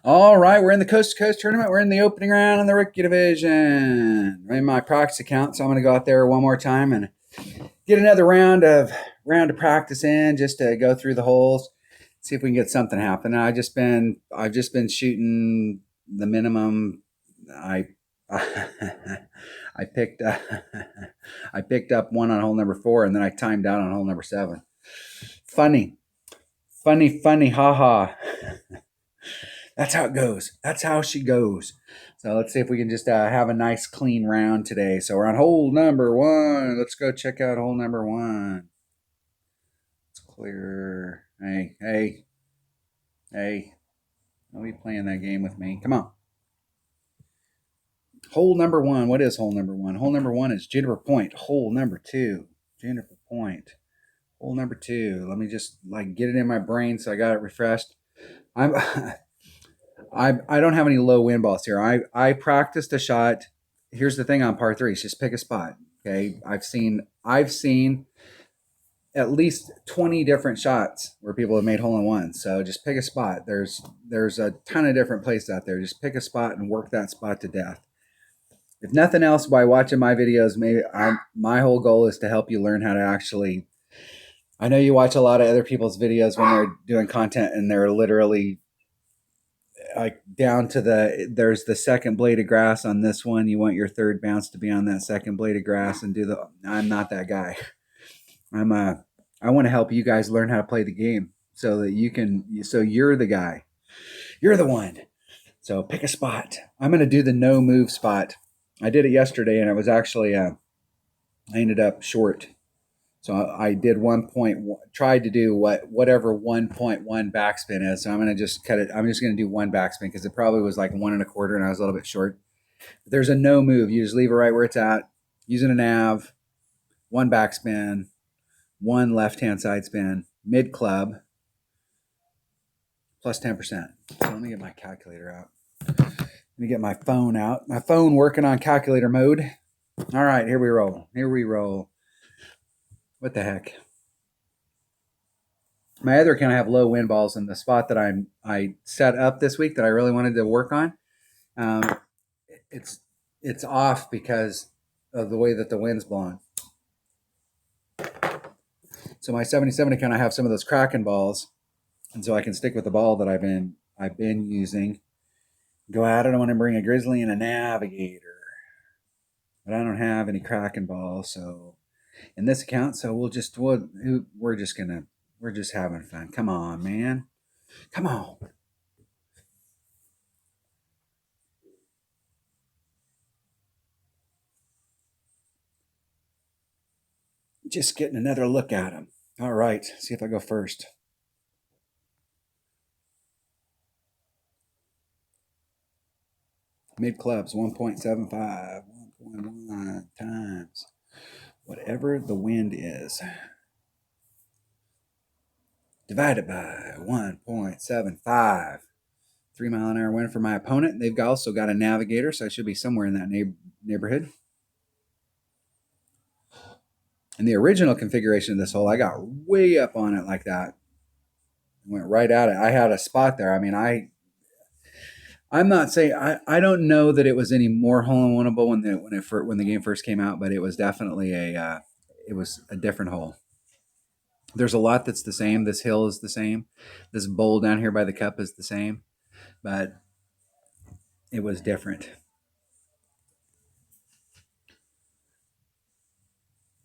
All right, we're in the Coast to Coast tournament. We're in the opening round in the rookie division. I'm in my practice account, so I'm going to go out there one more time and get another round of practice in, just to go through the holes, see if we can get something happen. I've just been shooting the minimum. I I picked I picked up one on hole number 4, and then I timed out on hole number 7. Funny, haha. That's how it goes. That's how she goes. So let's see if we can just have a nice clean round today. So we're on hole number 1. Let's go check out hole number 1. It's clear. Hey. Don't be playing that game with me. Come on. Hole number 1. What is hole number 1? Hole number 1 is Juniper Point. Hole number 2. Juniper Point. Hole number 2. Let me just get it in my brain so I got it refreshed. I don't have any low wind balls here. I practiced a shot. Here's the thing on par 3. Just pick a spot. Okay. I've seen at least 20 different shots where people have made hole in one. So just pick a spot. There's a ton of different places out there. Just pick a spot and work that spot to death. If nothing else, by watching my videos, my whole goal is to help you learn how to actually. I know you watch a lot of other people's videos when they're doing content, and they're literally down to there's the second blade of grass on this one. You want your third bounce to be on that second blade of grass and I'm not that guy. I want to help you guys learn how to play the game so that you're the guy. You're the one. So pick a spot. I'm going to do the no move spot. I did it yesterday, and it was actually, I ended up short. So I did tried to do whatever 1.1 backspin is. So I'm going to just cut it. I'm just going to do one backspin because it probably was like 1.25 and I was a little bit short. But there's a no move. You just leave it right where it's at. Using a nav, one backspin, one left-hand side spin, mid club, plus 10%. So let me get my calculator out. Let me get my phone out. My phone working on calculator mode. All right, here we roll. What the heck? My other account, I have low wind balls, in the spot that I set up this week that I really wanted to work on. It's off because of the way that the wind's blowing. So my 77 account, I have some of those Kraken balls, and so I can stick with the ball that I've been using. Go at it. I want to bring a Grizzly and a Navigator, but I don't have any Kraken balls. So in this account, so we're just having fun. Come on, man. Come on. Just getting another look at them. All right. See if I go first. Mid clubs 1.75, 1.1 times whatever the wind is, divided by 1.75. 3 mile an hour wind for my opponent. They've also got a Navigator, so I should be somewhere in that neighborhood. In the original configuration of this hole, I got way up on it like that. Went right at it. I had a spot there. I mean, I'm not saying I don't know that it was any more hole in oneable when the game first came out, but it was definitely a different hole. There's a lot that's the same. This hill is the same. This bowl down here by the cup is the same, but it was different.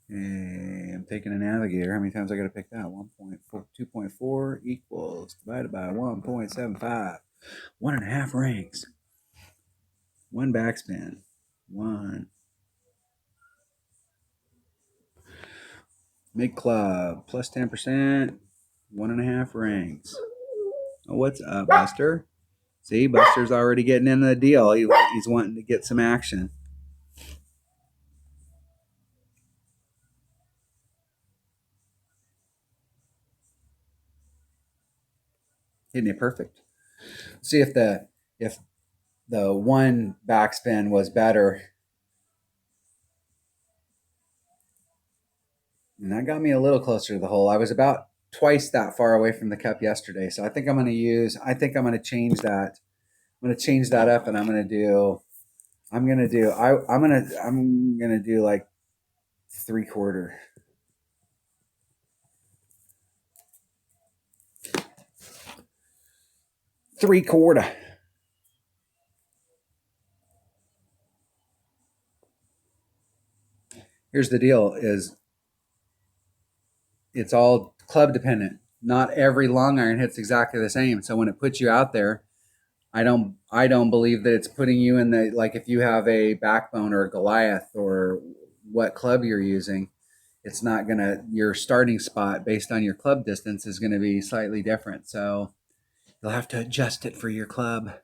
I'm taking a Navigator. How many times I got to pick that? 2.4 equals divided by 1.75. 1.5 rings. One backspin. One. Mid club plus 10%. 1.5 rings. Oh, what's up, Buster? See, Buster's already getting into the deal. He's wanting to get some action. Hitting it perfect. See if the one backspin was better. And that got me a little closer to the hole. I was about twice that far away from the cup yesterday. So I think I'm going to change that. I'm gonna change that up, and I'm gonna do like 3/4. 3/4. Here's the deal: is it's all club dependent. Not every long iron hits exactly the same. So when it puts you out there, I don't believe that it's putting you in the, like, if you have a Backbone or a Goliath or what club you're using, it's not gonna, your starting spot based on your club distance is gonna be slightly different. So you'll have to adjust it for your club.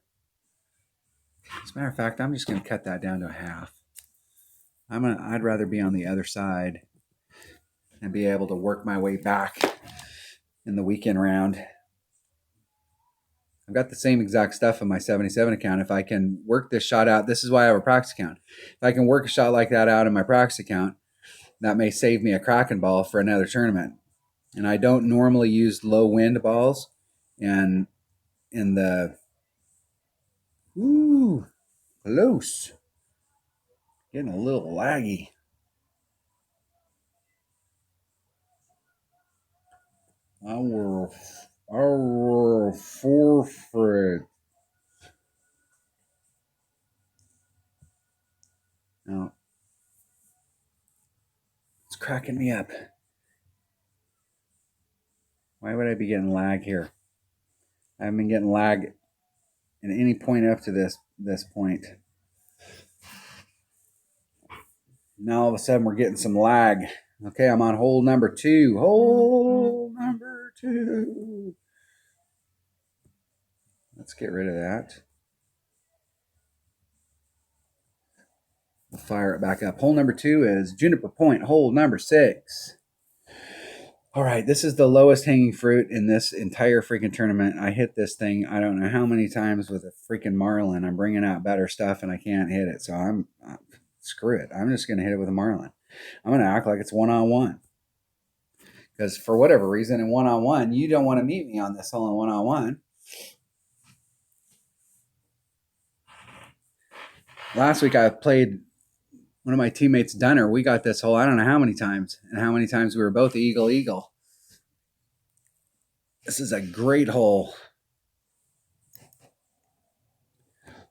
As a matter of fact, I'm just gonna cut that down to a half. I'd rather be on the other side and be able to work my way back in the weekend round. I've got the same exact stuff in my 77 account. If I can work this shot out, this is why I have a practice account. If I can work a shot like that out in my practice account, that may save me a Kraken ball for another tournament. And I don't normally use low wind balls. And in the, ooh, close. Getting a little laggy. I will forfeit. No, it's cracking me up. Why would I be getting lag here? I haven't been getting lag at any point up to this point. Now all of a sudden we're getting some lag. Okay, I'm on hole number 2. Hole number 2. Let's get rid of that. We'll fire it back up. Hole number 2 is Juniper Point, hole number 6. All right, this is the lowest hanging fruit in this entire freaking tournament. I hit this thing, I don't know how many times with a freaking Marlin. I'm bringing out better stuff and I can't hit it. So I'm screw it. I'm just going to hit it with a Marlin. I'm going to act like it's one-on-one. Because for whatever reason, in one-on-one, you don't want to meet me on this hole in one-on-one. Last week I played one of my teammates, Dunner. We got this hole I don't know how many times, and how many times we were both eagle. This is a great hole.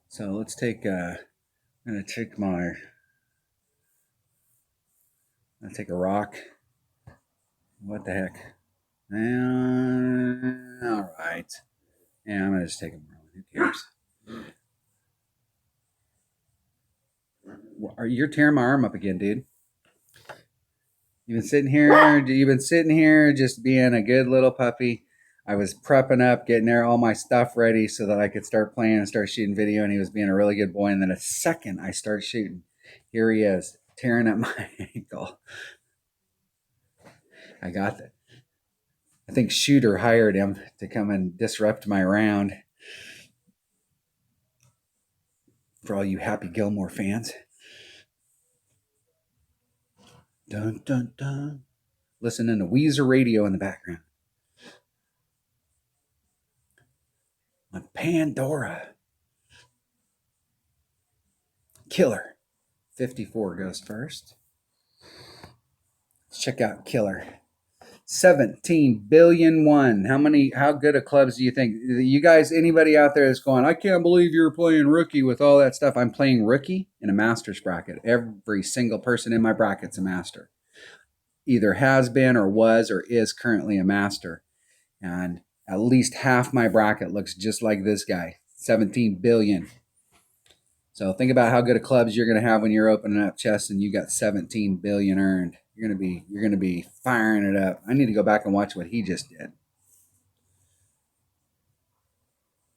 So let's take I'm gonna take a rock. What the heck? All right. Yeah, I'm gonna just take a Marlin. Who cares? You're tearing my arm up again, dude. You've been sitting here just being a good little puppy. I was prepping up, getting all my stuff ready so that I could start playing and start shooting video, and he was being a really good boy. And then a second I start shooting, here he is, tearing at my ankle. I got that. I think Shooter hired him to come and disrupt my round. For all you Happy Gilmore fans. Dun, dun, dun. Listening to Weezer radio in the background. On Pandora. Killer. 54 goes first. Let's check out Killer. 17 billion one. How good of clubs do you think? You guys, anybody out there that's going, I can't believe you're playing rookie with all that stuff. I'm playing rookie in a master's bracket. Every single person in my bracket's a master. Either has been or was or is currently a master. And at least half my bracket looks just like this guy. 17 billion. So think about how good of clubs you're going to have when you're opening up chests and you got 17 billion earned. You're going to be firing it up. I need to go back and watch what he just did.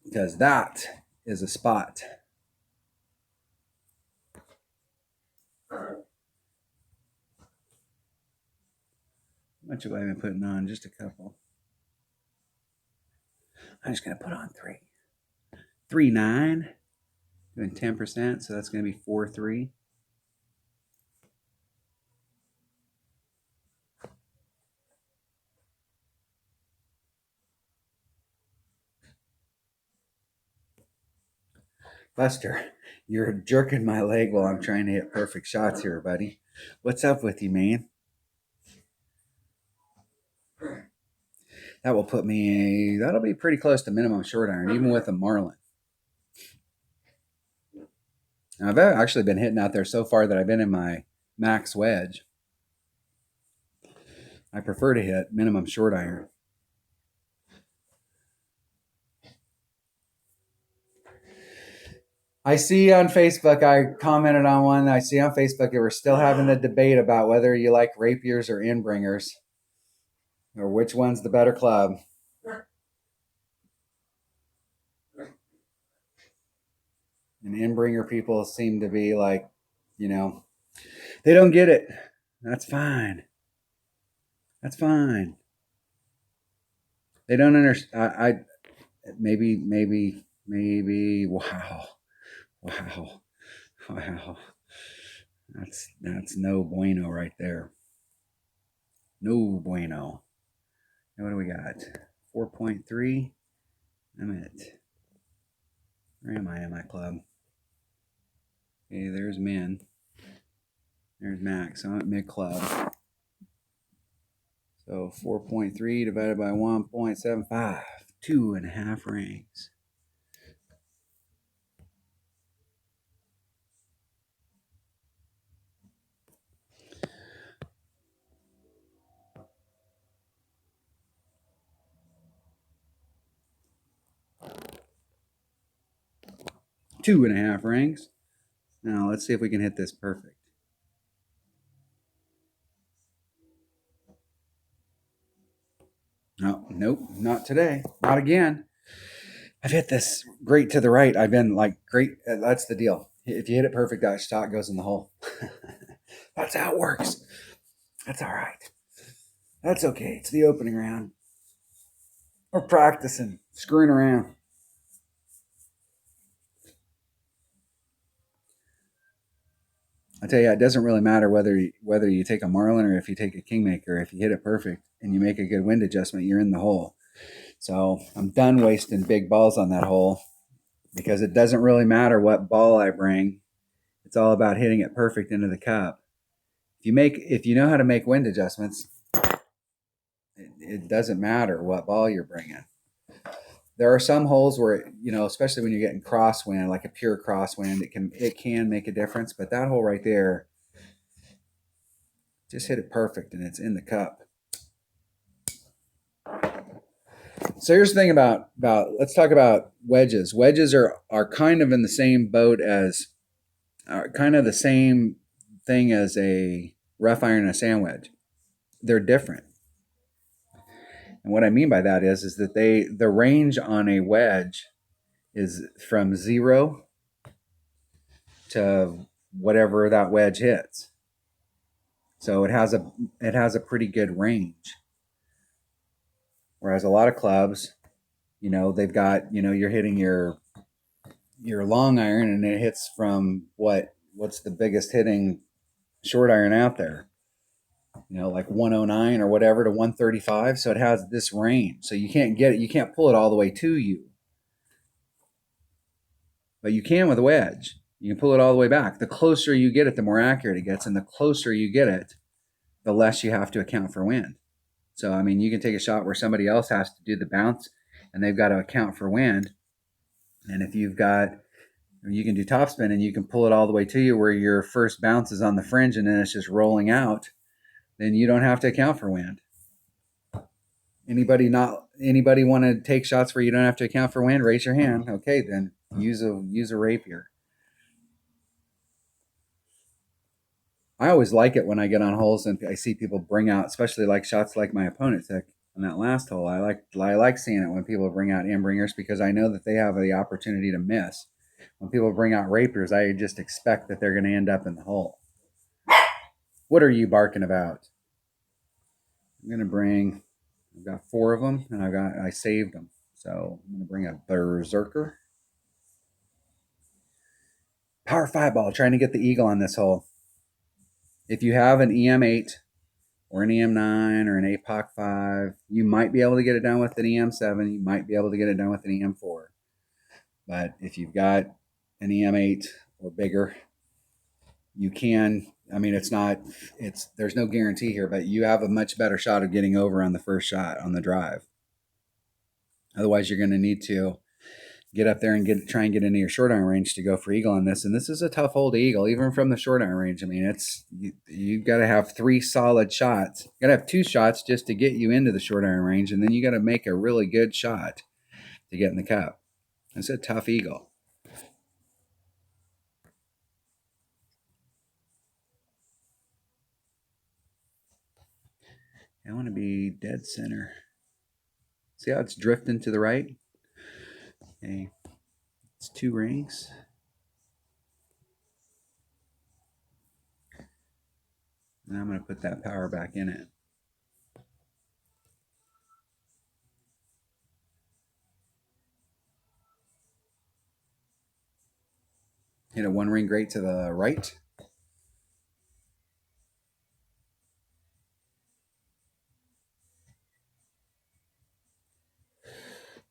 Because that is a spot. How much have I been putting on? Just a couple. I'm just going to put on 3. 3.9. Doing 10%, so that's going to be 4.3. Buster, you're jerking my leg while I'm trying to hit perfect shots here, buddy. What's up with you, man? That will put me, that'll be pretty close to minimum short iron, even with a Marlin. Now, I've actually been hitting out there so far that I've been in my max wedge. I prefer to hit minimum short iron. I see on Facebook, I commented on one. I see on Facebook that we're still having the debate about whether you like rapiers or Inbringers, or which one's the better club. And Inbringer people seem to be like, they don't get it. That's fine. That's fine. They don't understand. Maybe. Wow. That's no bueno right there. No bueno. Now what do we got? 4.3. I'm at. Where am I in my club? Okay, there's min. There's max. I'm at mid club. So 4.3 divided by 1.75. 2.5 rings. Two and a half rings. Now let's see if we can hit this perfect. Oh, nope, not today. Not again. I've hit this great to the right. I've been like great. That's the deal. If you hit it perfect, that shot goes in the hole. That's how it works. That's all right. That's okay. It's the opening round. We're practicing, screwing around. I tell you, it doesn't really matter whether you take a Marlin or if you take a Kingmaker. If you hit it perfect and you make a good wind adjustment, you're in the hole. So I'm done wasting big balls on that hole because it doesn't really matter what ball I bring. It's all about hitting it perfect into the cup. If you know how to make wind adjustments, it doesn't matter what ball you're bringing. There are some holes where, especially when you're getting crosswind, like a pure crosswind, it can make a difference. But that hole right there, just hit it perfect and it's in the cup. So here's the thing about let's talk about wedges. Wedges are kind of in the same boat as kind of the same thing as a rough iron and a sand wedge. They're different. And what I mean by that is that the range on a wedge is from 0 to whatever that wedge hits. So it has a pretty good range. Whereas a lot of clubs, they've got, you're hitting your long iron and it hits from what's the biggest hitting short iron out there, like 109 or whatever to 135. So it has this range. So you can't pull it all the way to you. But you can with a wedge. You can pull it all the way back. The closer you get it, the more accurate it gets. And the closer you get it, the less you have to account for wind. So, I mean, you can take a shot where somebody else has to do the bounce and they've got to account for wind. And if you can do topspin and you can pull it all the way to you where your first bounce is on the fringe and then it's just rolling out, then you don't have to account for wind. Anybody want to take shots where you don't have to account for wind? Raise your hand. Okay, then use a rapier. I always like it when I get on holes and I see people bring out, especially like shots like my opponent took on that last hole. I like seeing it when people bring out Inbringers because I know that they have the opportunity to miss. When people bring out rapiers, I just expect that they're going to end up in the hole. What are you barking about? I've got 4 of them and I saved them. So I'm going to bring a Berserker. Power 5 ball, trying to get the eagle on this hole. If you have an EM8 or an EM9 or an APOC 5, you might be able to get it done with an EM7. You might be able to get it done with an EM4. But if you've got an EM8 or bigger. You can, I mean, there's no guarantee here, but you have a much better shot of getting over on the first shot on the drive. Otherwise, you're going to need to get up there and try and get into your short iron range to go for eagle on this. And this is a tough hole to eagle, even from the short iron range. I mean, you got to have 3 solid shots. You got to have 2 shots just to get you into the short iron range, and then you got to make a really good shot to get in the cup. It's a tough eagle. I want to be dead center. See how it's drifting to the right? Okay. It's 2 rings. And I'm going to put that power back in it. Hit a 1 ring grate to the right.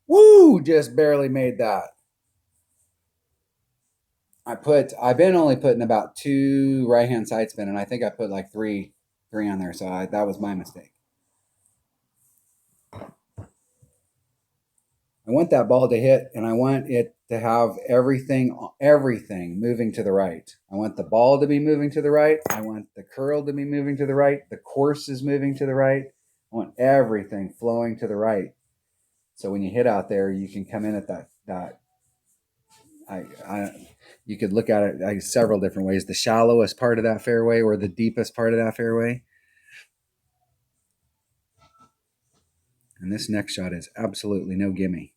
Woo! Just barely made that. I've been only putting about 2 right hand side spin, and I think I put like three on there, so that was my mistake. I want that ball to hit, and I want it to have everything moving to the right. I want the ball to be moving to the right. I want the curl to be moving to the right. The course is moving to the right. I want everything flowing to the right. So when you hit out there, you can come in at that. You could look at it several different ways. The shallowest part of that fairway or the deepest part of that fairway. And this next shot is absolutely no gimme.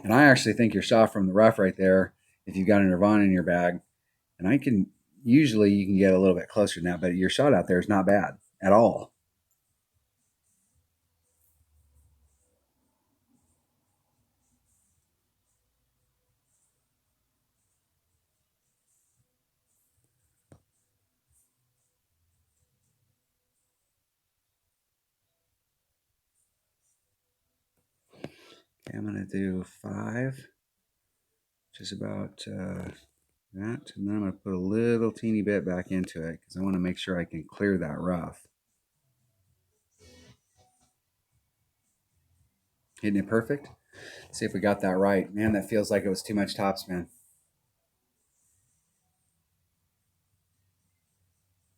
And I actually think your shot from the rough right there, if you've got a Nirvana in your bag, and usually you can get a little bit closer than that, but your shot out there is not bad at all. Okay, I'm going to do 5, which is about that. And then I'm going to put a little teeny bit back into it because I want to make sure I can clear that rough. Hitting it perfect. Let's see if we got that right. Man, that feels like it was too much topspin.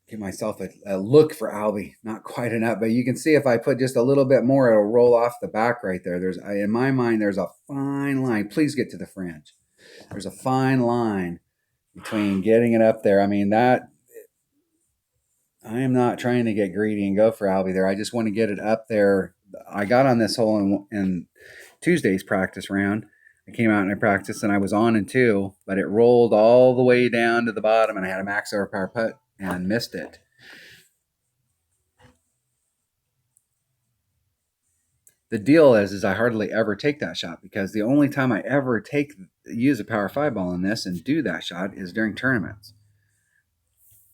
Give myself a look for Albie. Not quite enough, but you can see if I put just a little bit more, it'll roll off the back right there. In my mind, there's a fine line. Please get to the fringe. There's a fine line between getting it up there. I mean, I am not trying to get greedy and go for Albie there. I just want to get it up there. I got on this hole in Tuesday's practice round. I came out and I practiced and I was on in 2, but it rolled all the way down to the bottom and I had a max overpower putt and missed it. The deal is I hardly ever take that shot because the only time I ever use a power 5 ball in this and do that shot is during tournaments.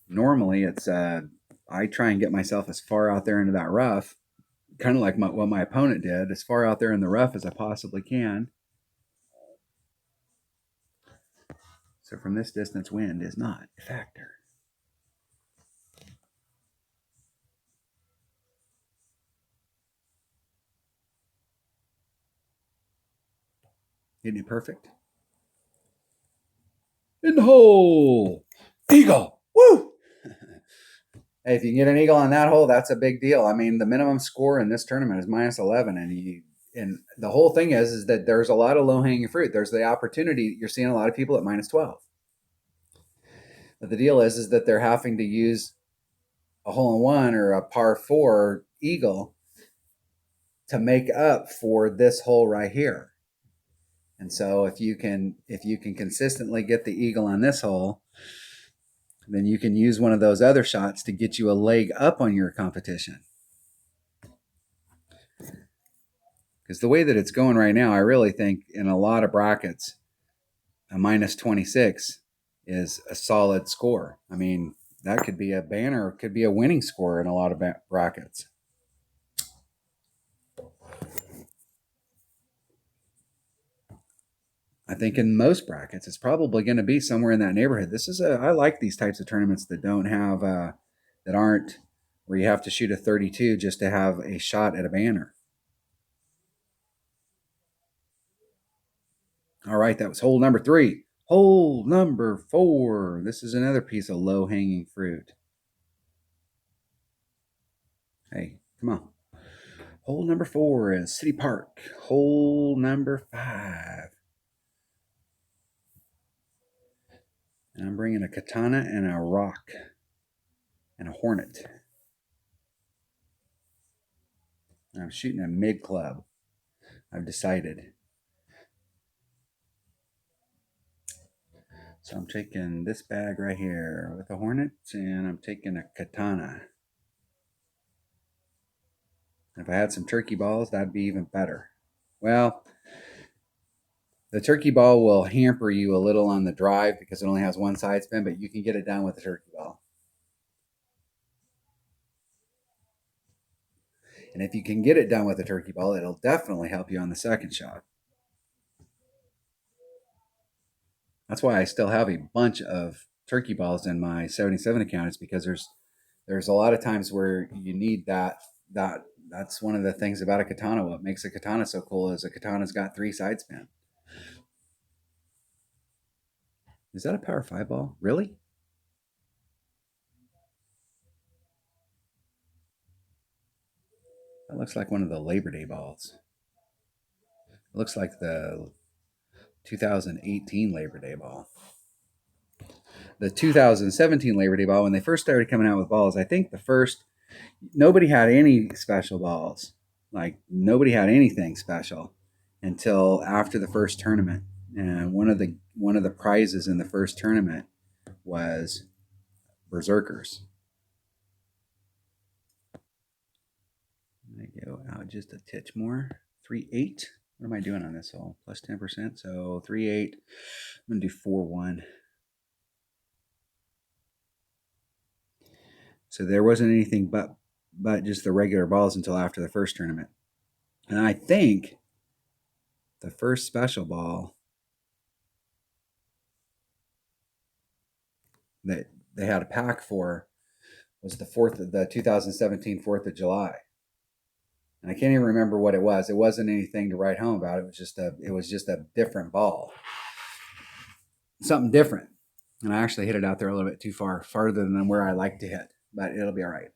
Normally it's I try and get myself as far out there into that rough, kind of like what my opponent did, as far out there in the rough as I possibly can. So from this distance, wind is not a factor. Hitting it perfect. In the hole. Eagle. Woo! Hey, if you can get an eagle on that hole, that's a big deal. I mean, the minimum score in this tournament is -11, and the whole thing is that there's a lot of low-hanging fruit. There's the opportunity. You're seeing a lot of people at -12. But the deal is that they're having to use a hole-in-one or a par 4 eagle to make up for this hole right here. And so if you can consistently get the eagle on this hole, then you can use one of those other shots to get you a leg up on your competition. Because the way that it's going right now, I really think in a lot of brackets, a -26 is a solid score. I mean, that could be a banner, it could be a winning score in a lot of brackets. I think in most brackets, it's probably going to be somewhere in that neighborhood. I like these types of tournaments that don't have, that aren't where you have to shoot a 32 just to have a shot at a banner. All right, that was hole number 3. Hole number 4. This is another piece of low-hanging fruit. Hey, come on. Hole number 4 is City Park. Hole number 5. And I'm bringing a katana and a rock and a hornet. And I'm shooting a mid club. I've decided. So I'm taking this bag right here with a hornet, and I'm taking a katana. If I had some turkey balls, that'd be even better. Well, the turkey ball will hamper you a little on the drive because it only has one side spin, but you can get it done with a turkey ball. And if you can get it done with a turkey ball, it'll definitely help you on the second shot. That's why I still have a bunch of turkey balls in my 77 account. It's because there's a lot of times where you need that's one of the things about a katana. What makes a katana so cool is a katana's got 3 side spin. Is that a power 5 ball? Really? That looks like one of the Labor Day balls. It looks like the 2018 Labor Day ball. The 2017 Labor Day ball, when they first started coming out with balls, I think nobody had any special balls. Like nobody had anything special until after the first tournament. And one of the prizes in the first tournament was Berserkers. I go out just a titch more. 3-8. What am I doing on this hole? Plus 10%. So 3-8. I'm gonna do 4-1. So there wasn't anything but just the regular balls until after the first tournament. And I think the first special ball that they had a pack for was the 2017 4th of July. And I can't even remember what it was. It wasn't anything to write home about. It was just a different ball. Something different. And I actually hit it out there a little bit too far, farther than where I like to hit, but it'll be all right.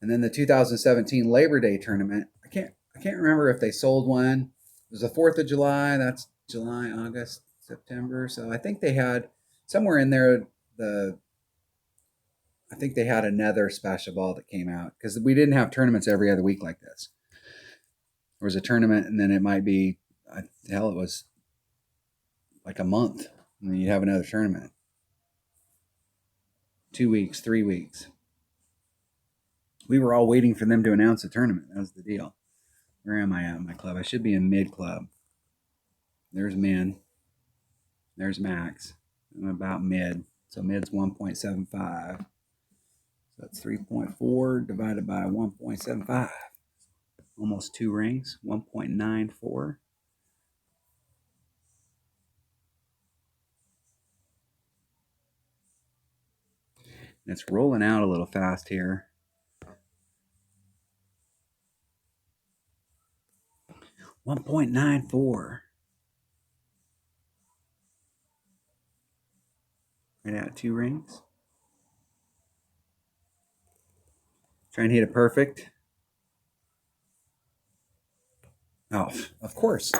And then the 2017 Labor Day tournament, I can't remember if they sold one. It was the 4th of July. That's July, August, September. So I think they had somewhere in there I think they had another special ball that came out because we didn't have tournaments every other week like this. There was a tournament, and then it might be, it was like a month, and then you'd have another tournament. 2 weeks, 3 weeks. We were all waiting for them to announce a tournament. That was the deal. Where am I at in my club? I should be in mid club. There's min. There's max. I'm about mid. So mid's 1.75. So that's 3.4 divided by 1.75. Almost 2 rings. 1.94. It's rolling out a little fast here. 1.94. Right at 2 rings. Try and hit it perfect. Oh, of course.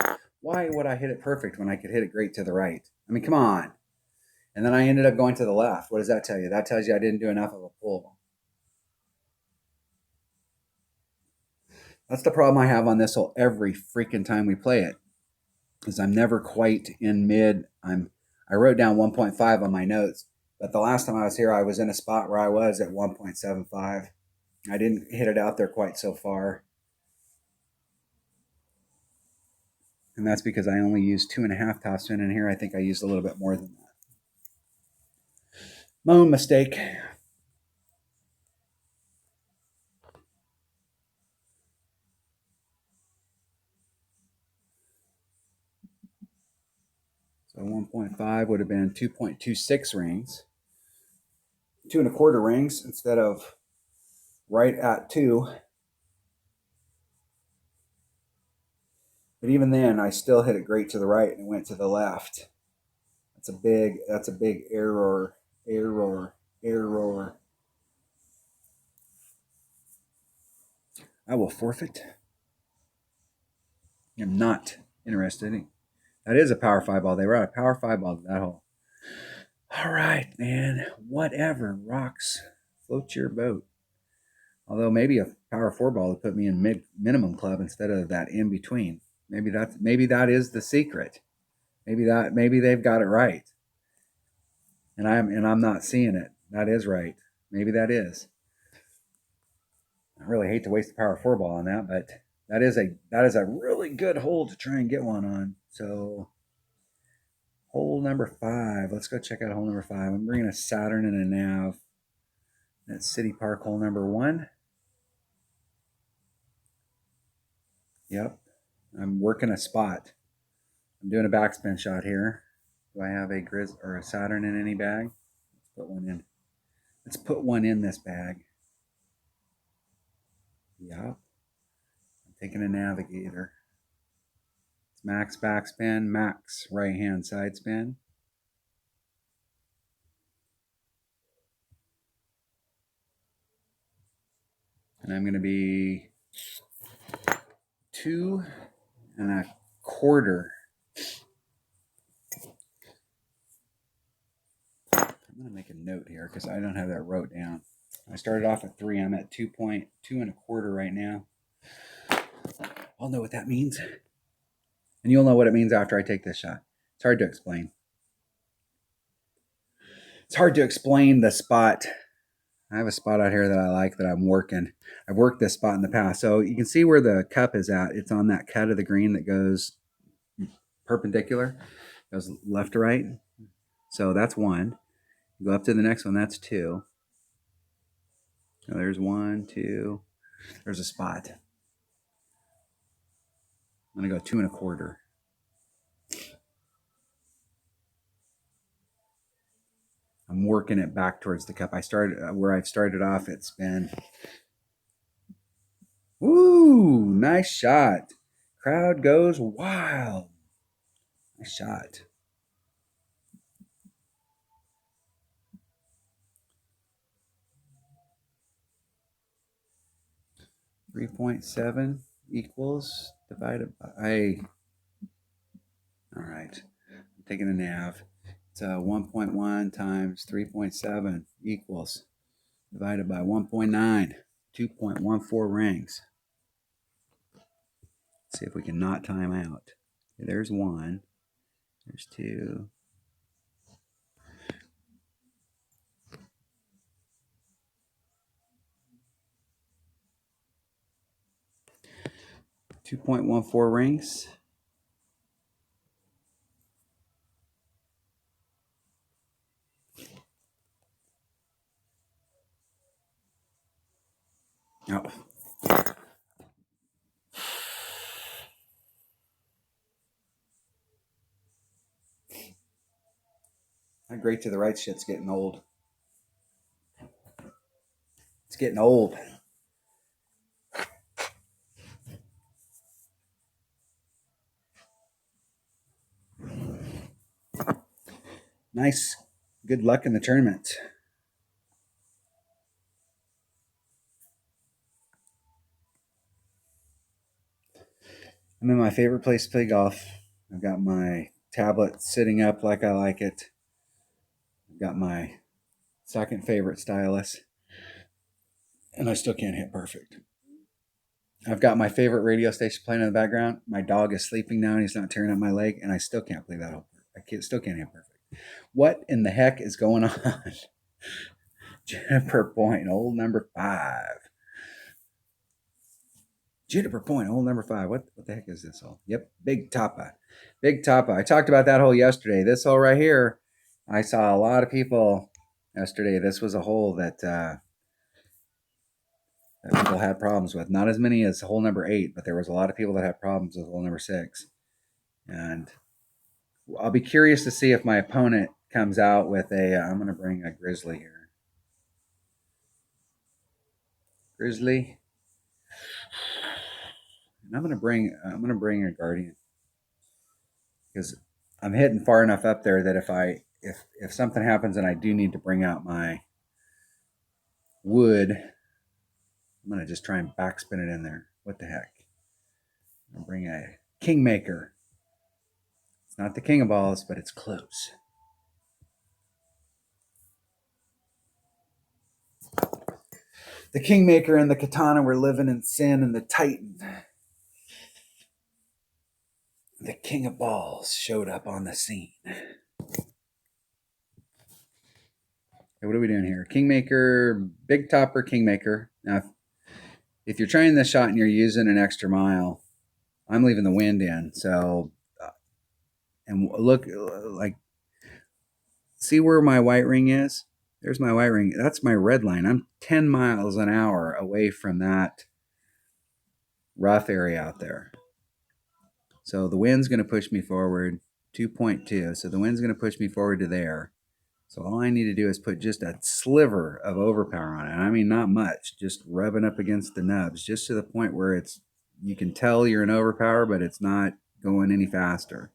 Why would I hit it perfect when I could hit it great to the right? I mean, come on. And then I ended up going to the left. What does that tell you? That tells you I didn't do enough of a pull. That's the problem I have on this hole every freaking time we play it, is I'm never quite in mid. I wrote down 1.5 on my notes, but the last time I was here, I was in a spot where I was at 1.75. I didn't hit it out there quite so far. And that's because I only used 2.5 topspin in here. I think I used a little bit more than that. My own mistake. So 1.5 would have been 2.26 rings. 2 1/4 rings instead of right at 2. But even then, I still hit it great to the right and it went to the left. That's a big error. I will forfeit. I'm not interested. That is a power 5 ball. They were out a power 5 ball to that hole. All right, man. Whatever rocks. Float your boat. Although maybe a power 4 ball would put me in minimum club instead of that in between. Maybe that is the secret. Maybe they've got it right. And I'm not seeing it. That is right. Maybe that is. I really hate to waste the power 4 ball on that, but that is a really good hole to try and get one on. So hole number 5. Let's go check out hole number 5. I'm bringing a Saturn and a nav. That's City Park hole number 1. Yep. I'm working a spot. I'm doing a backspin shot here. Do I have a Grizz or a Saturn in any bag? Let's put one in. Let's put one in this bag. Yep. I'm taking a Navigator. It's max backspin, max right hand side spin. And I'm going to be 2 1/4. I'm going to make a note here because I don't have that wrote down. I started off at 3. I'm at 2 1/4 right now. I'll know what that means. And you'll know what it means after I take this shot. It's hard to explain. It's hard to explain the spot. I have a spot out here that I like that I'm working. I've worked this spot in the past. So you can see where the cup is at. It's on that cut of the green that goes perpendicular. Goes left to right. So that's 1. You go up to the next one. That's 2. So there's 1, 2. There's a spot. I'm going to go 2 1/4. I'm working it back towards the cup. I started where I've started off. It's been, woo, nice shot. Crowd goes wild. Nice shot. .7 equals divided by. All right, I'm taking a nav. It's 1.1 times 3.7 equals divided by 1.9, 2.14 rings. Let's see if we can not time out. Okay, there's 1. There's 2. .14 rings. Oh. That great to the right shit's getting old. It's getting old. Nice. Good luck in the tournament. I'm in my favorite place to play golf. I've got my tablet sitting up like I like it. I've got my second favorite stylus. And I still can't hit perfect. I've got my favorite radio station playing in the background. My dog is sleeping now and he's not tearing up my leg. And I still can't play that hole. Still can't hit perfect. What in the heck is going on? Juniper Point, hole number 5. Juniper Point, hole number 5. What the heck is this hole? Yep, Big Tapa. Big Tapa. I talked about that hole yesterday. This hole right here, I saw a lot of people yesterday. This was a hole that people had problems with. Not as many as hole number 8, but there was a lot of people that had problems with hole number 6. And I'll be curious to see if my opponent comes out with a. I'm going to bring a grizzly here. Grizzly. And I'm going to bring a guardian because I'm hitting far enough up there that if something happens and I do need to bring out my wood, I'm going to just try and backspin it in there. What the heck? I'm going to bring a Kingmaker. It's not the king of balls, but it's close. The Kingmaker and the Katana were living in sin, and the Titan, the king of balls, showed up on the scene. Okay, what are we doing here? Kingmaker, Big Topper, Kingmaker. Now, if you're trying this shot and you're using an extra mile, I'm leaving the wind in. So, and look, like, see where my white ring is? There's my white ring. That's my red line. I'm 10 miles an hour away from that rough area out there. So the wind's going to push me forward 2.2. So the wind's going to push me forward to there. So all I need to do is put just a sliver of overpower on it. And I mean, not much, just rubbing up against the nubs, just to the point where you can tell you're in overpower, but it's not going any faster.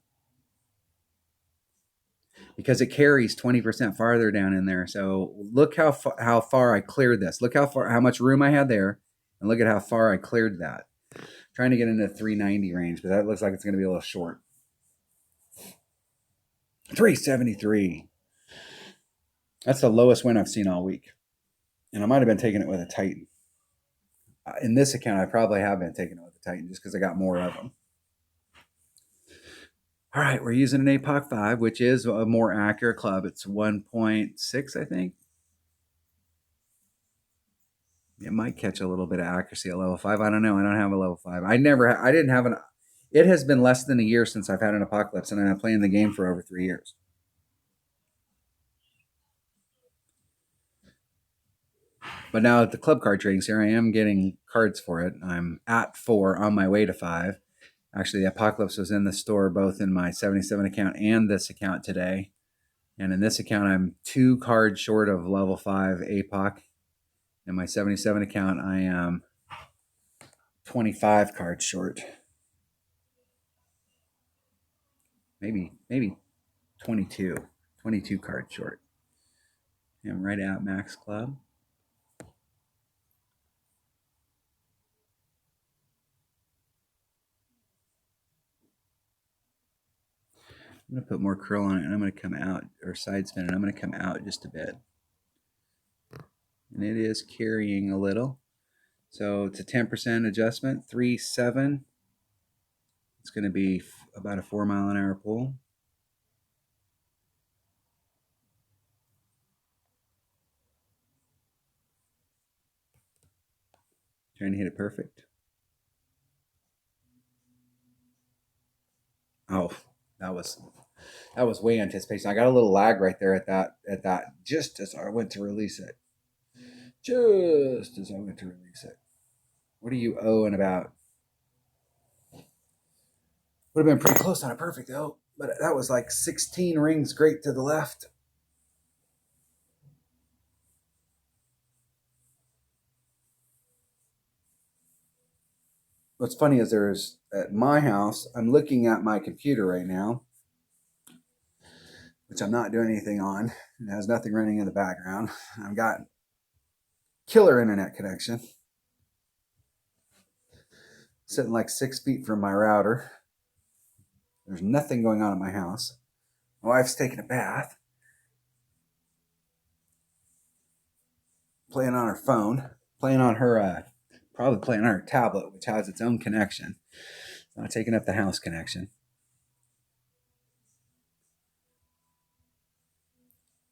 Because it carries 20% farther down in there. So look how far I cleared this. Look how much room I had there, and look at how far I cleared that. I'm trying to get into 390 range, but that looks like it's going to be a little short. 373. That's the lowest win I've seen all week. And I might have been taking it with a Titan. In this account, I probably have been taking it with a Titan just because I got more of them. All right, we're using an APOC 5, which is a more accurate club. It's 1.6, I think. It might catch a little bit of accuracy at level 5. I don't know. I don't have a level 5. I didn't have an. It has been less than a year since I've had an Apocalypse, and I've been playing the game for over 3 years. But now at the club card tradings here, I am getting cards for it. I'm at 4, on my way to 5. Actually, the Apocalypse was in the store both in my 77 account and this account today. And in this account, I'm 2 cards short of level 5 APOC. In my 77 account, I am 25 cards short. Maybe 22 cards short. I'm right at max club. I'm going to put more curl on it, and I'm going to come out, or side spin, and I'm going to come out just a bit. And it is carrying a little. So it's a 10% adjustment, 3.7. It's going to be about a 4 mile an hour pull. Trying to hit it perfect. Oh, that was way anticipation. I got a little lag right there at that just as I went to release it. Just as I went to release it. What are you owing about? Would have been pretty close on a perfect though, but that was like 16 rings great to the left. What's funny is there's at my house, I'm looking at my computer right now, which I'm not doing anything on. It has nothing running in the background. I've got killer internet connection. Sitting like 6 feet from my router. There's nothing going on at my house. My wife's taking a bath. Playing on her phone. Playing on her, probably playing on her tablet, which has its own connection. It's not taking up the house connection.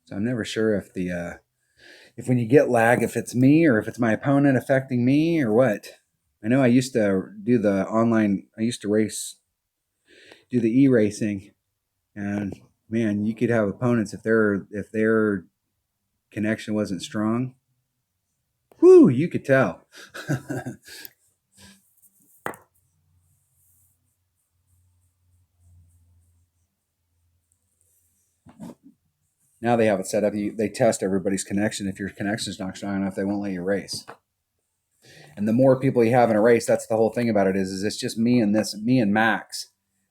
So I'm never sure if if when you get lag, if it's me or if it's my opponent affecting me or what. I know I used to do the online, I used to do the e-racing, and man, you could have opponents if their connection wasn't strong. Whoo, you could tell. Now they have it set up. They test everybody's connection. If your connection's not strong enough, they won't let you race. And the more people you have in a race, that's the whole thing about it is it's just me and Max.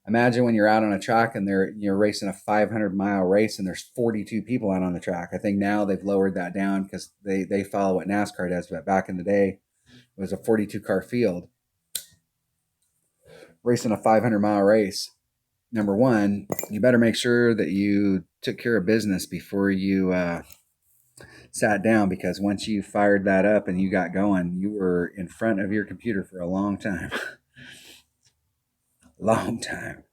Imagine when you're out on a track and you're racing a 500-mile race and there's 42 people out on the track. I think now they've lowered that down because they follow what NASCAR does. But back in the day, it was a 42 car field racing a 500-mile race. Number one, you better make sure that you took care of business before you sat down, because once you fired that up and you got going, you were in front of your computer for a long time. Long time.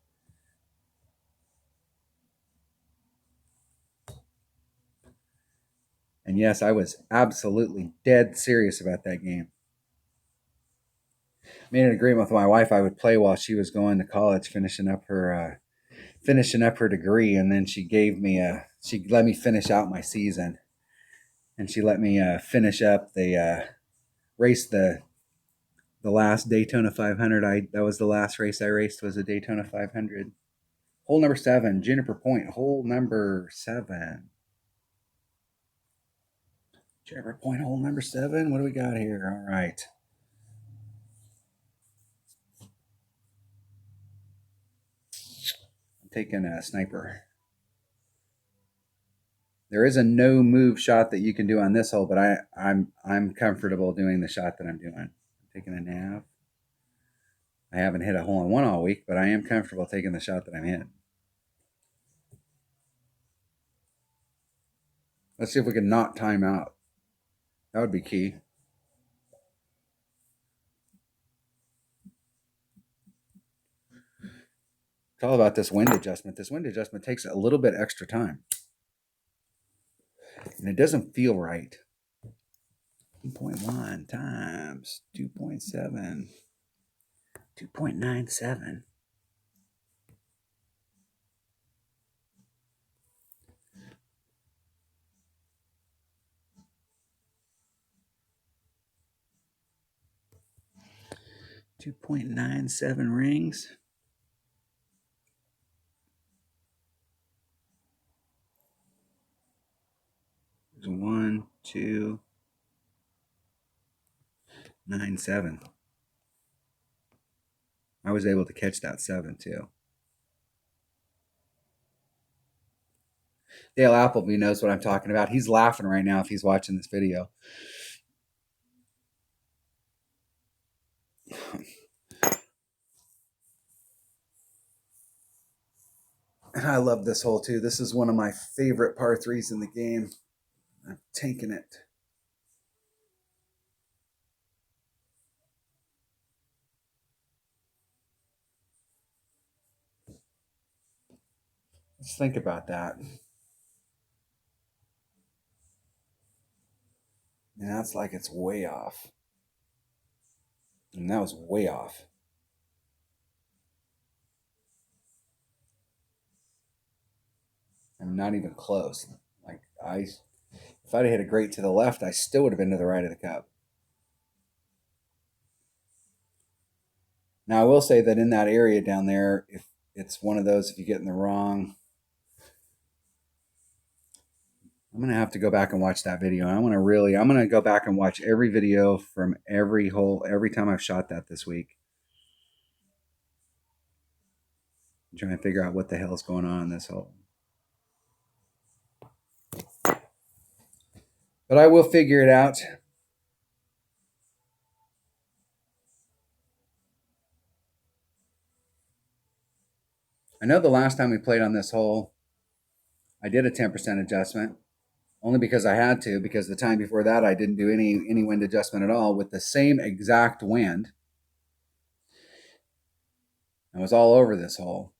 And yes, I was absolutely dead serious about that game. Made an agreement with my wife I would play while she was going to college, finishing up her degree, and then she let me finish out my season, and she let me finish up the race the last Daytona 500. That was the last race I raced, was a Daytona 500. Hole number 7, Juniper Point. Hole number 7. Juniper Point, hole number 7. What do we got here? All right. I'm taking a sniper. There is a no move shot that you can do on this hole, but I'm comfortable doing the shot that I'm doing. I'm taking a nav. I haven't hit a hole in one all week, but I am comfortable taking the shot that I'm hitting. Let's see if we can not time out. That would be key. It's all about this wind adjustment. This wind adjustment takes a little bit extra time. And it doesn't feel right. 2.1 times 2.7. 2.97. .97 rings. There's 1, 2, 9, 7. I was able to catch that 7 too. Dale Appleby knows what I'm talking about. He's laughing right now if he's watching this video. And I love this hole too. This is one of my favorite par 3s in the game. I'm taking it. Let's think about that. And that's like it's way off. And that was way off. I'm not even close. Like if I'd hit a great to the left, I still would have been to the right of the cup. Now I will say that in that area down there, if it's one of those, if you get in the wrong, I'm going to have to go back and watch that video. I'm going to go back and watch every video from every hole, every time I've shot that this week. I'm trying to figure out what the hell's going on in this hole. But I will figure it out. I know the last time we played on this hole, I did a 10% adjustment. Only because I had to, because the time before that I didn't do any wind adjustment at all with the same exact wind. I was all over this hole.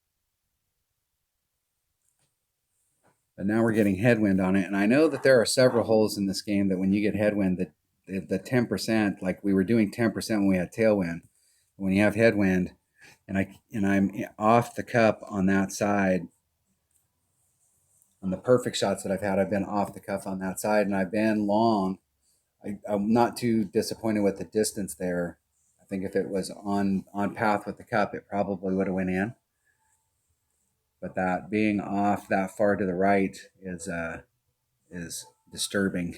But now we're getting headwind on it. And I know that there are several holes in this game that when you get headwind, the 10%, like we were doing 10% when we had tailwind. When you have headwind and I'm off the cup on that side, on the perfect shots that I've had, I've been off the cuff on that side, and I've been long. I'm not too disappointed with the distance there. I think if it was on path with the cup, it probably would have went in. but that being off that far to the right is disturbing.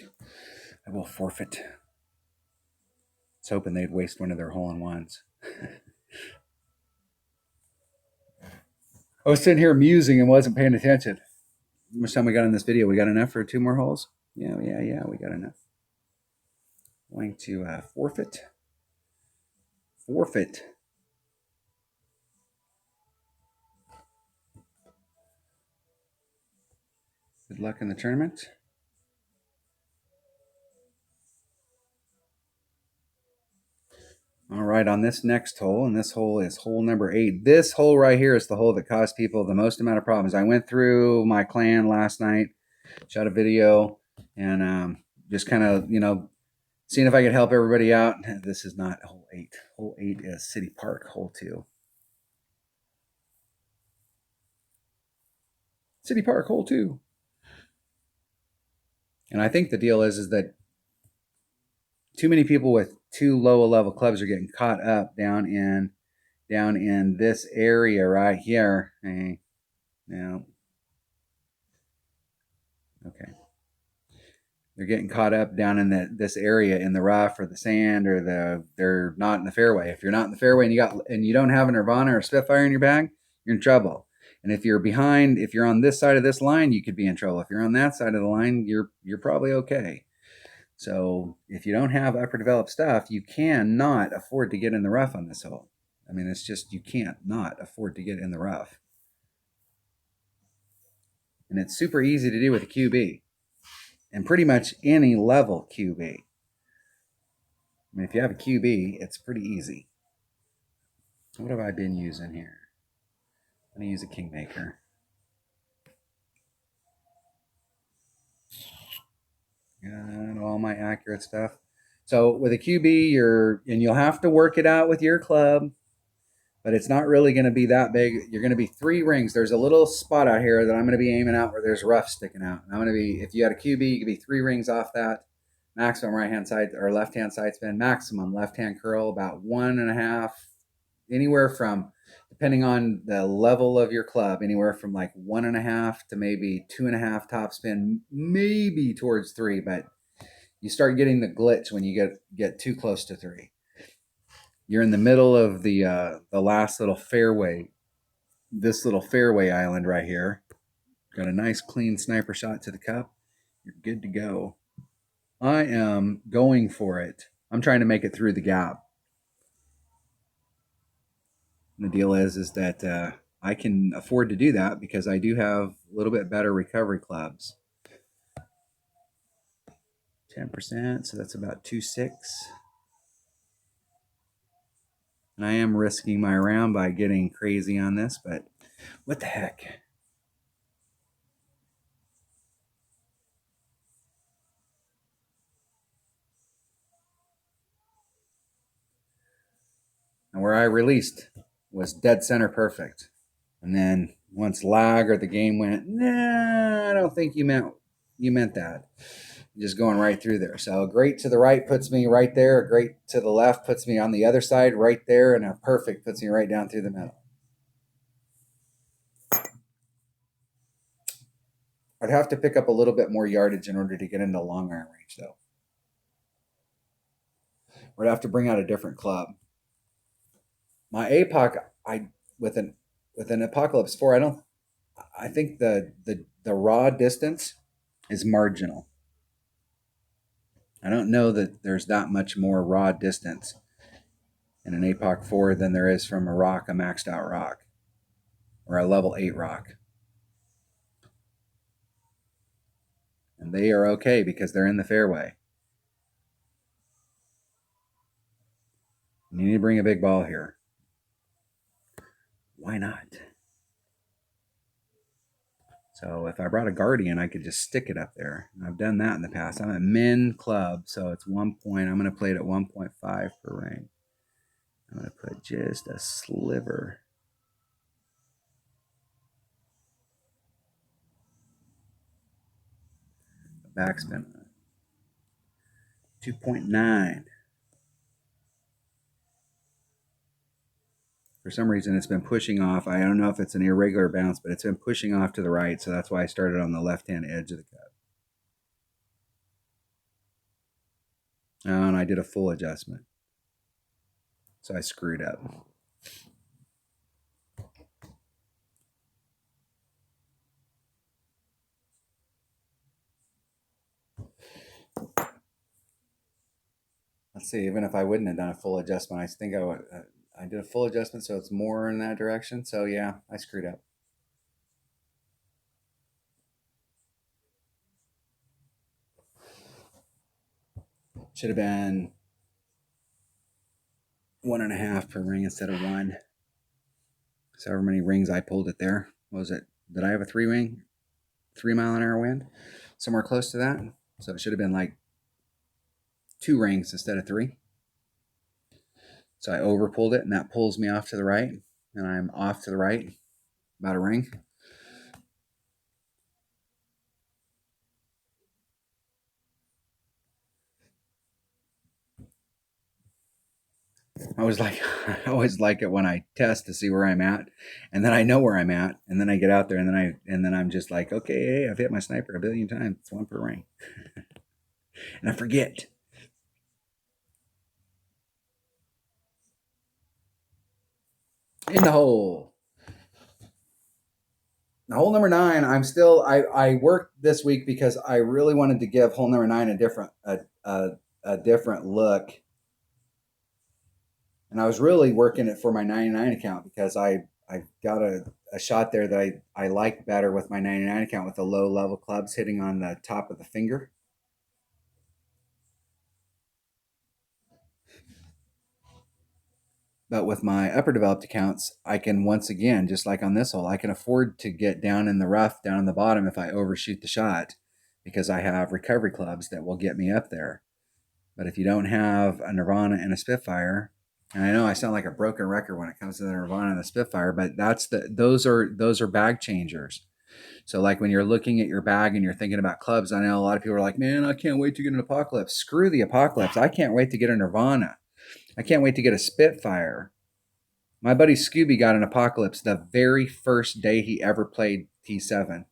I will forfeit. I was hoping they'd waste one of their hole-in-ones. I was sitting here musing and wasn't paying attention. How much time we got in this video? We got enough for 2 more holes? Yeah, we got enough. Going to forfeit. Forfeit. Good luck in the tournament. All right, on this next hole, and this hole is hole number 8. This hole right here is the hole that caused people the most amount of problems. I went through my clan last night, shot a video, and just kind of, seeing if I could help everybody out. This is not hole 8. Hole 8 is City Park, hole 2. City Park, hole 2. And I think the deal is that too many people with too low a level clubs are getting caught up down in this area right here. Hey, now, okay. They're getting caught up down in this area in the rough or the sand, or they're not in the fairway. If you're not in the fairway and you don't have a Nirvana or a Spitfire in your bag, you're in trouble. And if you're behind, if you're on this side of this line, you could be in trouble. If you're on that side of the line, you're probably okay. So if you don't have upper developed stuff, you cannot afford to get in the rough on this hole. I mean, it's just, you can't not afford to get in the rough. And it's super easy to do with a QB. And pretty much any level QB. I mean, if you have a QB, it's pretty easy. What have I been using here? I'm going to use a Kingmaker. Got all my accurate stuff. So with a QB, you'll have to work it out with your club, but it's not really going to be that big. You're going to be 3 rings. There's a little spot out here that I'm going to be aiming out where there's rough sticking out. And I'm going to be, if you had a QB, you could be 3 rings off that. Maximum right-hand side or left-hand side spin. Maximum left-hand curl, about 1.5, anywhere from, depending on the level of your club, anywhere from like 1.5 to maybe 2.5 top spin, maybe towards 3, but you start getting the glitch when you get too close to 3. You're in the middle of the last little fairway, this little fairway island right here. Got a nice clean sniper shot to the cup. You're good to go. I am going for it. I'm trying to make it through the gap. And the deal is that I can afford to do that because I do have a little bit better recovery clubs. 10%, so that's about 2.6. And I am risking my round by getting crazy on this, but what the heck? And where I released was dead center perfect. And then once lag or the game went, nah, I don't think you meant that. Just going right through there. So a great to the right puts me right there. A great to the left puts me on the other side right there. And a perfect puts me right down through the middle. I'd have to pick up a little bit more yardage in order to get into long iron range, though. Or I'd have to bring out a different club. My APOC, with an Apocalypse 4, I think the raw distance is marginal. I don't know that there's that much more raw distance in an APOC 4 than there is from a maxed out rock, or a level 8 rock. And they are okay because they're in the fairway. You need to bring a big ball here. Why not? So if I brought a Guardian, I could just stick it up there. I've done that in the past. I'm a min club, so it's 1 point. I'm going to play it at 1.5 per ring. I'm going to put just a sliver. Backspin. 2.9. For some reason, it's been pushing off. I don't know if it's an irregular bounce, but it's been pushing off to the right. So that's why I started on the left-hand edge of the cup. And I did a full adjustment. So I screwed up. Let's see, even if I wouldn't have done a full adjustment, I think I would. I did a full adjustment, so it's more in that direction. So yeah, I screwed up. Should have been 1.5 per ring instead of 1. So however many rings I pulled it there. What was it? Did I have a 3 mile-an-hour wind? Somewhere close to that. So it should have been like 2 rings instead of 3. So I over pulled it, and that pulls me off to the right, and I'm off to the right about a ring. I always like it when I test to see where I'm at, and then I know where I'm at, and then I get out there, and then I'm just like, okay, hey, I've hit my sniper a billion times. It's 1 per ring, and I forget. In the hole. The hole number 9. I worked this week because I really wanted to give hole number 9 a different look. And I was really working it for my 99 account because I got a shot there that I liked better with my 99 account with the low level clubs hitting on the top of the finger. But with my upper developed accounts, I can once again, just like on this hole, I can afford to get down in the rough, down in the bottom if I overshoot the shot because I have recovery clubs that will get me up there. But if you don't have a Nirvana and a Spitfire, and I know I sound like a broken record when it comes to the Nirvana and the Spitfire, but those are bag changers. So like when you're looking at your bag and you're thinking about clubs, I know a lot of people are like, man, I can't wait to get an Apocalypse. Screw the Apocalypse. I can't wait to get a Nirvana. I can't wait to get a Spitfire. My buddy Scooby got an Apocalypse the very first day he ever played T7.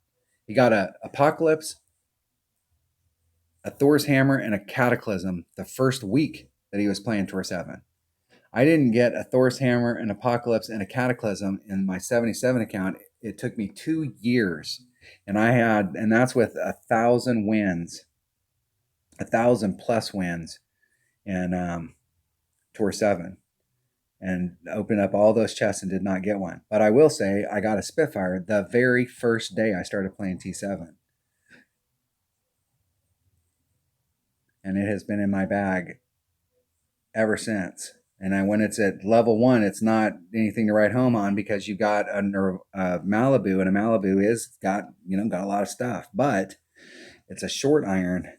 He got a Apocalypse, a Thor's Hammer, and a Cataclysm the first week that he was playing Tour 7. I didn't get a Thor's Hammer, an Apocalypse, and a Cataclysm in my 77 account. It took me 2 years. And that's with 1,000 wins, 1,000 plus wins in Tour 7. And opened up all those chests and did not get one. But I will say I got a Spitfire the very first day I started playing T7. And it has been in my bag ever since. And when it's at level 1, it's not anything to write home on because you got a Malibu, and a Malibu is got a lot of stuff, but it's a short iron,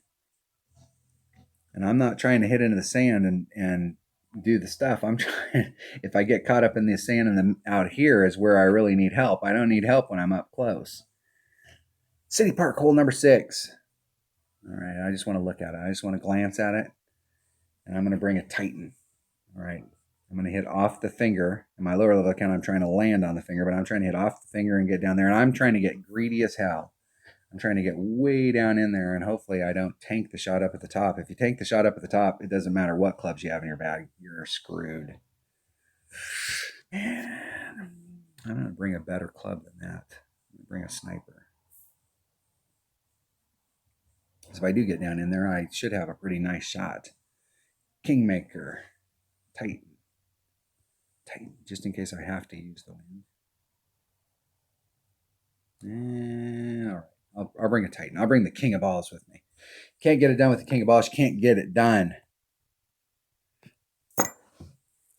and I'm not trying to hit into the sand and do the stuff. I'm trying. If I get caught up in the sand and out here is where I really need help. I don't need help when I'm up close. City Park hole number 6. All right, I just want to look at it. I just want to glance at it, and I'm going to bring a Titan. All right, I'm going to hit off the finger. In my lower level account, I'm trying to land on the finger, but I'm trying to hit off the finger and get down there. And I'm trying to get greedy as hell. I'm trying to get way down in there, and hopefully I don't tank the shot up at the top. If you tank the shot up at the top, it doesn't matter what clubs you have in your bag. You're screwed. Man, I'm going to bring a better club than that. I'm going to bring a sniper. So if I do get down in there, I should have a pretty nice shot. Kingmaker. Titan, just in case I have to use the wind. And all right, I'll bring a Titan. I'll bring the King of Balls with me. Can't get it done with the King of Balls. You can't get it done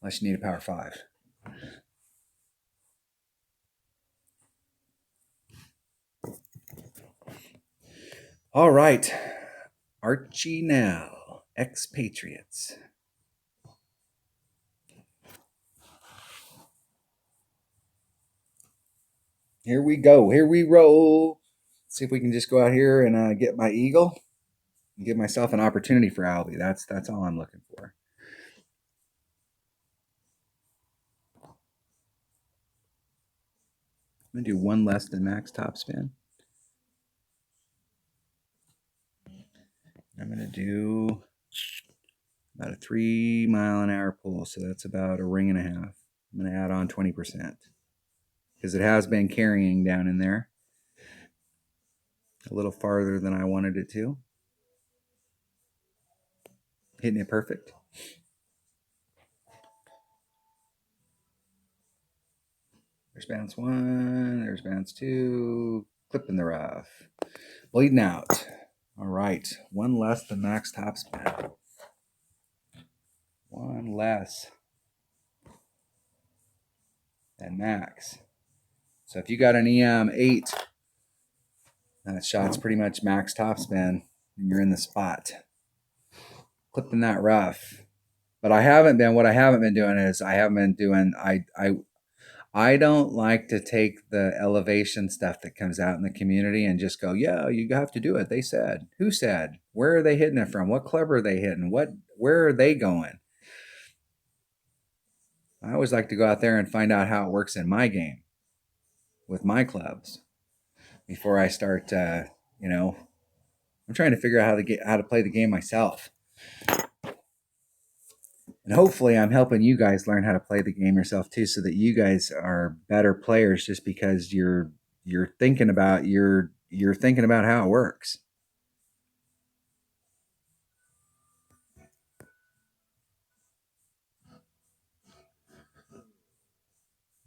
unless you need a power 5. All right, Archie Nell, Expatriates. Here we go. Here we roll. Let's see if we can just go out here and get my eagle and give myself an opportunity for Albie. That's all I'm looking for. I'm going to do one less than max top spin. I'm going to do about a 3 mile an hour pull. So that's about a ring and a half. I'm going to add on 20% because it has been carrying down in there a little farther than I wanted it to. Hitting it perfect. There's bounce one, there's bounce two, clip in the rough. Bleeding out. All right, one less than max top spin. One less than max. So if you got an EM8, that shot's pretty much max top spin, and you're in the spot. Clipping that rough. But what I haven't been doing is I don't like to take the elevation stuff that comes out in the community and just go, yeah, you have to do it. They said. Who said? Where are they hitting it from? What club are they hitting? Where are they going? I always like to go out there and find out how it works in my game with my clubs before I start. I'm trying to figure out how to play the game myself. And hopefully I'm helping you guys learn how to play the game yourself too, so that you guys are better players just because you're thinking about how it works.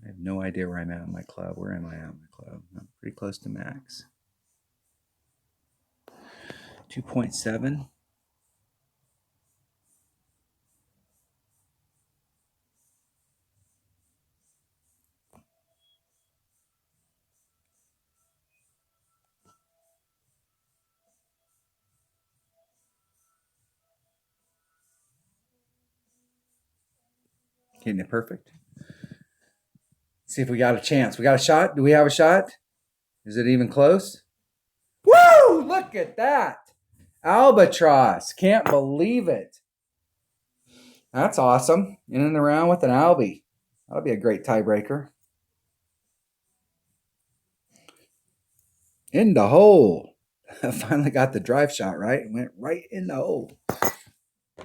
I have no idea where I'm at in my club. Where am I at in my club? I'm pretty close to max. 2.7. Hitting it perfect. See if we got a chance. We got a shot. Do we have a shot? Is it even close? Woo! Look at that. Albatross. Can't believe it. That's awesome. In and around with an Albie. That'll be a great tiebreaker. In the hole. I finally got the drive shot right. It went right in the hole.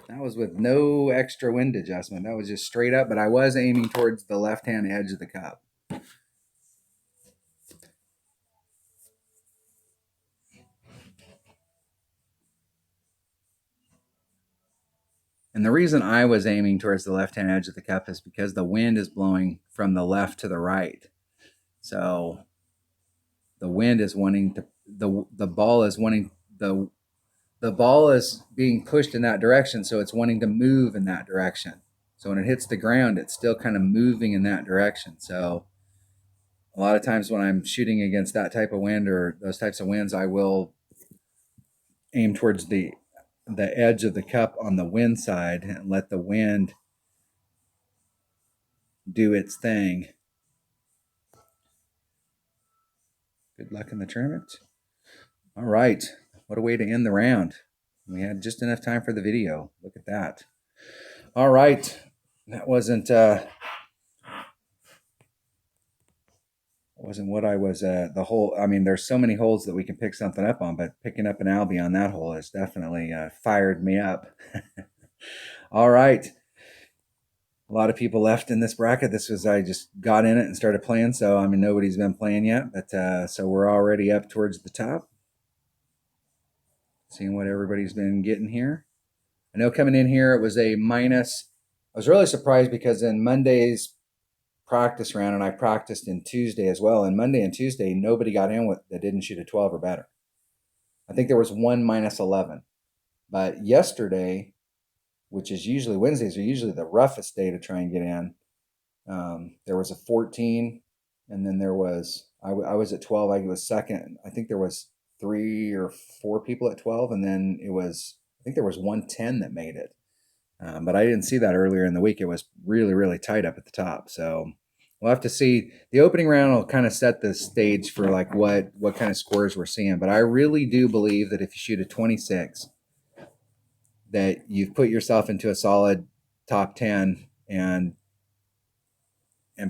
That was with no extra wind adjustment. That was just straight up, but I was aiming towards the left-hand edge of the cup. And the reason I was aiming towards the left-hand edge of the cup is because the wind is blowing from the left to the right. So the wind is wanting to, the ball is wanting, the ball is being pushed in that direction, so it's wanting to move in that direction. So when it hits the ground, it's still kind of moving in that direction. So a lot of times when I'm shooting against that type of wind or those types of winds, I will aim towards the edge of the cup on the wind side and let the wind do its thing. Good luck in the tournament. All right. What a way to end the round. We had just enough time for the video. Look at that. All right. That wasn't what I was the hole. I mean, there's so many holes that we can pick something up on, but picking up an Albie on that hole has definitely fired me up. All right. A lot of people left in this bracket. I just got in it and started playing. So, I mean, nobody's been playing yet, but so we're already up towards the top. Seeing what everybody's been getting here. I know coming in here, it was a minus. I was really surprised because in Monday's practice round, and I practiced in Tuesday as well, and Monday and Tuesday, nobody got in with that didn't shoot a 12 or better. I think there was one minus 11. But yesterday, which is usually Wednesdays are usually the roughest day to try and get in. There was a 14, and then there was I was at 12. I was second. I think there was 3 or 4 people at 12, and then I think there was 110 that made it. But I didn't see that earlier in the week. It was really, really tight up at the top. So we'll have to see. The opening round will kind of set the stage for like what kind of scores we're seeing. But I really do believe that if you shoot a 26, that you've put yourself into a solid top 10 and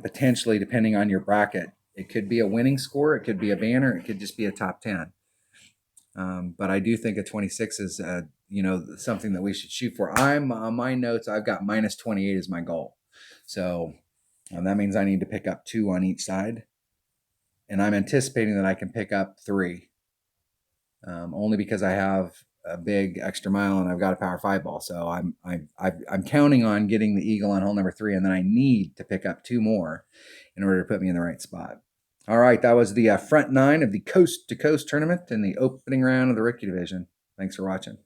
potentially, depending on your bracket, It could be a winning score. It could be a banner. It could just be a top 10. But I do think a 26 is, something that we should shoot for. I'm on my notes. I've got minus 28 as my goal. So that means I need to pick up 2 on each side. And I'm anticipating that I can pick up 3, only because I have a big extra mile and I've got a power 5 ball. So I'm counting on getting the eagle on hole number 3, and then I need to pick up 2 more in order to put me in the right spot. All right, that was the front 9 of the Coast to Coast tournament in the opening round of the rookie division. Thanks for watching.